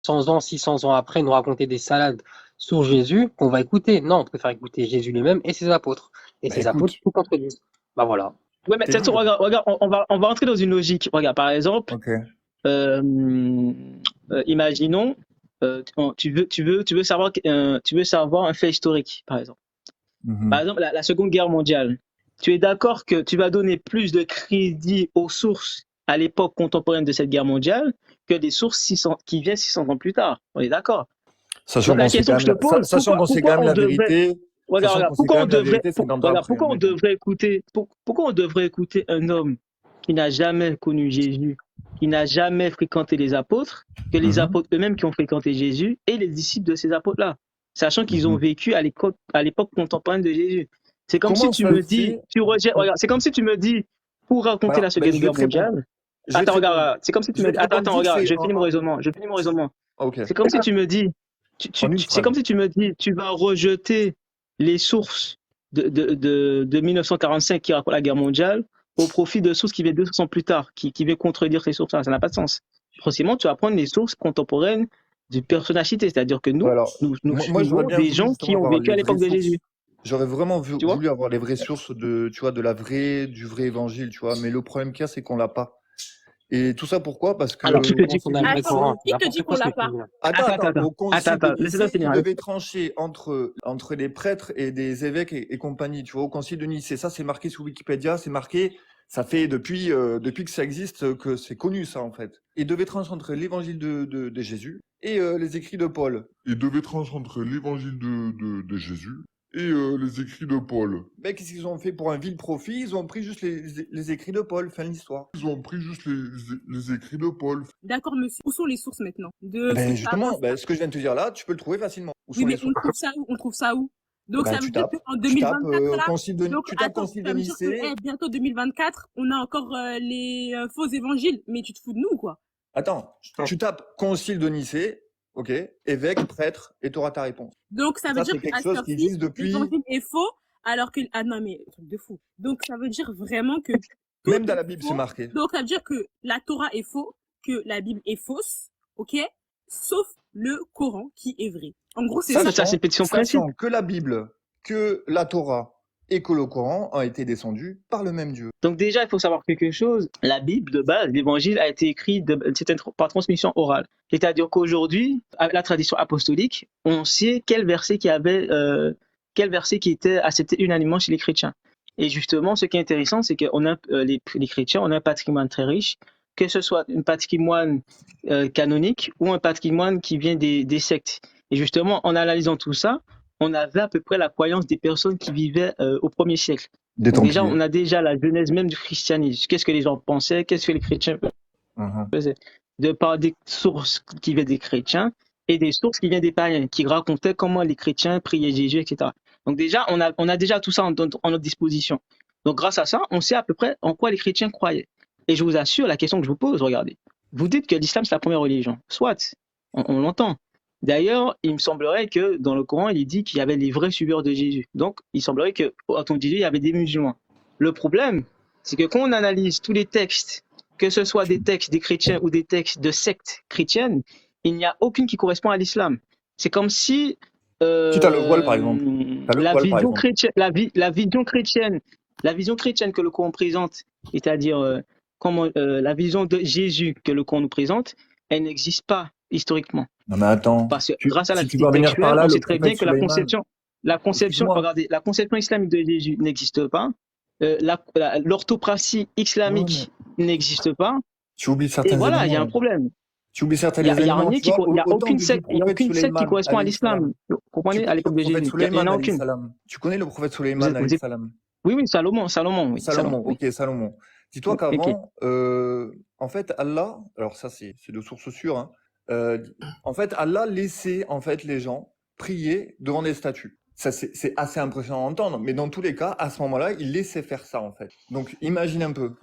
100 ans, 600 ans après, nous raconter des salades sur Jésus qu'on va écouter. Non, on préfère écouter Jésus lui-même et ses apôtres. Et Bah ses apôtres, écoute, tout contredisent. Bah voilà. Ouais, mais t'es libre. regarde, on va entrer dans une logique. Regarde, par exemple, Ok. euh, imaginons, tu veux savoir un fait historique, par exemple. Par Mhm. exemple, la Seconde Guerre mondiale. Tu es d'accord que tu vas donner plus de crédit aux sources à l'époque contemporaine de cette guerre mondiale que des sources 600, qui viennent 600 ans plus tard. On est d'accord. Sachant Donc la qu'on sait question quand que je même te pose, sachant qu'on sait quand pourquoi même on la devrait, vérité, sachant qu'on sait quand même la vérité 50 ans après, hein, pourquoi on mec. devrait écouter, pourquoi on devrait écouter un homme qui n'a jamais connu Jésus, qui n'a jamais fréquenté les apôtres, que les Mhm. apôtres eux-mêmes qui ont fréquenté Jésus et les disciples de ces apôtres-là, sachant qu'ils ont Mhm. vécu à l'époque contemporaine de Jésus. C'est comme si Comment tu ça me se dis, fait? tu rejettes, regarde, c'est comme si tu me dis, pour raconter la Alors, ben, Seconde je vais Guerre te répondre. mondiale, Je vais te attends, répondre. regarde, c'est comme si tu Je me vais dis, te répondre attends, vite regarde, fait je finis mon raisonnement. Ok. C'est comme si tu me dis, En une c'est phrase. comme si tu me dis, tu vas rejeter les sources de 1945 qui racontent la guerre mondiale au profit de sources qui viennent 200 ans plus tard, qui viennent contredire ces sources-là. Ça n'a pas de sens. Forcément, tu vas prendre les sources contemporaines du personnage cité, c'est-à-dire que Ouais, nous, alors, nous moi, j'aurais suivons bien des voulu gens justement qui ont avoir vécu les à vraies l'époque de Jésus. sources. J'aurais vraiment Tu vois? voulu avoir les vraies sources de, tu vois, du vrai évangile, tu vois. Mais le problème qu'il y a, c'est qu'on l'a pas. Et tout ça pourquoi? Parce que Alors, qui Alors, te au dit qu'on concile a de le vrai Attends, Nicée, Coran? C'est qui te dit n'importe qu'on quoi ce l'a que tu pas? dis là. au concile de laisse-moi Nicée, ils finir. devaient trancher entre des prêtres et des évêques et compagnie, tu vois, au concile de Nicée. Ça, c'est marqué sur Wikipédia, c'est marqué, ça fait depuis que ça existe que c'est connu, ça, en fait. Ils devaient trancher entre l'évangile de Jésus et les écrits de Paul. Il devait trancher entre l'évangile de Jésus et les écrits de Paul. Ben, qu'est-ce qu'ils ont fait pour un vil profit? Ils ont pris juste les écrits de Paul, fin de l'histoire. Ils ont pris juste les écrits de Paul. D'accord, monsieur. Où sont les sources maintenant de ce Ben, que tu justement, avances là? ben, ce que je viens de te dire là, tu peux le trouver facilement. Où Oui, sont les mais on sources? trouve ça où? On trouve ça où? Eh Donc ben, ça veut dire qu'en 2024 là, donc tu tapes attends, concile de ça veut dire que Nicée. bientôt 2024, on a encore les faux évangiles. Mais tu te fous de nous, quoi. Attends, tu tapes concile de Nicée, ok, évêque, prêtre, et tu auras ta réponse. Donc ça veut Ça, dire c'est quelque qu'à cette chose qui heure-ci, existe depuis, l'évangile est faux, alors que ah non mais truc de fou. Donc ça veut dire vraiment que tout même dans la est Bible, c'est faux. marqué. Donc ça veut dire que la Torah est faux, que la Bible est fausse, ok, sauf le Coran qui est vrai. En gros c'est ça. Ça, c'est une pétition de principe. Sachant que la Bible, que la Torah et que le Coran ont été descendus par le même Dieu. Donc déjà, il faut savoir quelque chose. La Bible, de base, l'évangile a été écrit par transmission orale. C'est-à-dire qu'aujourd'hui, avec la tradition apostolique, on sait quel verset qui était accepté unanimement chez les chrétiens. Et justement, ce qui est intéressant, c'est que les chrétiens, on a un patrimoine très riche, que ce soit un patrimoine canonique ou un patrimoine qui vient des sectes. Et justement, en analysant tout ça, on avait à peu près la croyance des personnes qui vivaient au 1er siècle. Des Donc déjà, Templiers. on a déjà la genèse même du christianisme. Qu'est-ce que les gens pensaient? Qu'est-ce que les chrétiens Mhm. faisaient? De par des sources qui viennent des chrétiens et des sources qui viennent des païens, qui racontaient comment les chrétiens priaient Jésus, etc. Donc déjà, on a déjà tout ça en notre disposition. Donc grâce à ça, on sait à peu près en quoi les chrétiens croyaient. Et je vous assure, la question que je vous pose, regardez. Vous dites que l'islam, c'est la première religion. Soit, on l'entend. D'ailleurs, il me semblerait que dans le Coran, il est dit qu'il y avait les vrais suiveurs de Jésus. Donc, il semblerait qu'au temps de Jésus, il y avait des musulmans. Le problème, c'est que quand on analyse tous les textes, que ce soit des textes des chrétiens ou des textes de sectes chrétiennes, il n'y a aucune qui correspond à l'islam. C'est comme si Si t'as le voile, par exemple. T'as le la voile, par vision exemple. chrétienne, la vision chrétienne que le Coran présente, c'est-à-dire la vision de Jésus que le Coran nous présente, elle n'existe pas historiquement. Non, mais attends. Parce que grâce à la Si tu critique dois venir par textuelle, là, on le sait très bien prophète que Suleiman. Excuse-moi. regardez, la conception islamique de Jésus n'existe pas, l'orthopraxie Ouais, mais islamique n'existe pas, tu oublies et certains voilà, il y a un éléments. problème. Tu oublies certains Il y a éléments. rien Tu vois, il y a au temps du il y a prophète aucune secte qui Suleiman, correspond à alayhi l'islam. salam. Vous Tu comprenez, à connais le l'époque de prophète Jésus. Il y en Suleiman, a alayhi aucune. salam. Tu connais le prophète Vous Suleiman, êtes, alayhi salam. oui, Salomon, oui, Salomon, Salomon, oui. ok, Salomon. Dis-toi Ok. qu'avant, en fait, Allah, alors ça c'est de source sûre, hein, en fait, Allah laissait en fait les gens prier devant des statues. Ça c'est assez impressionnant à entendre, mais dans tous les cas, à ce moment-là, il laissait faire ça en fait. Donc imagine un peu.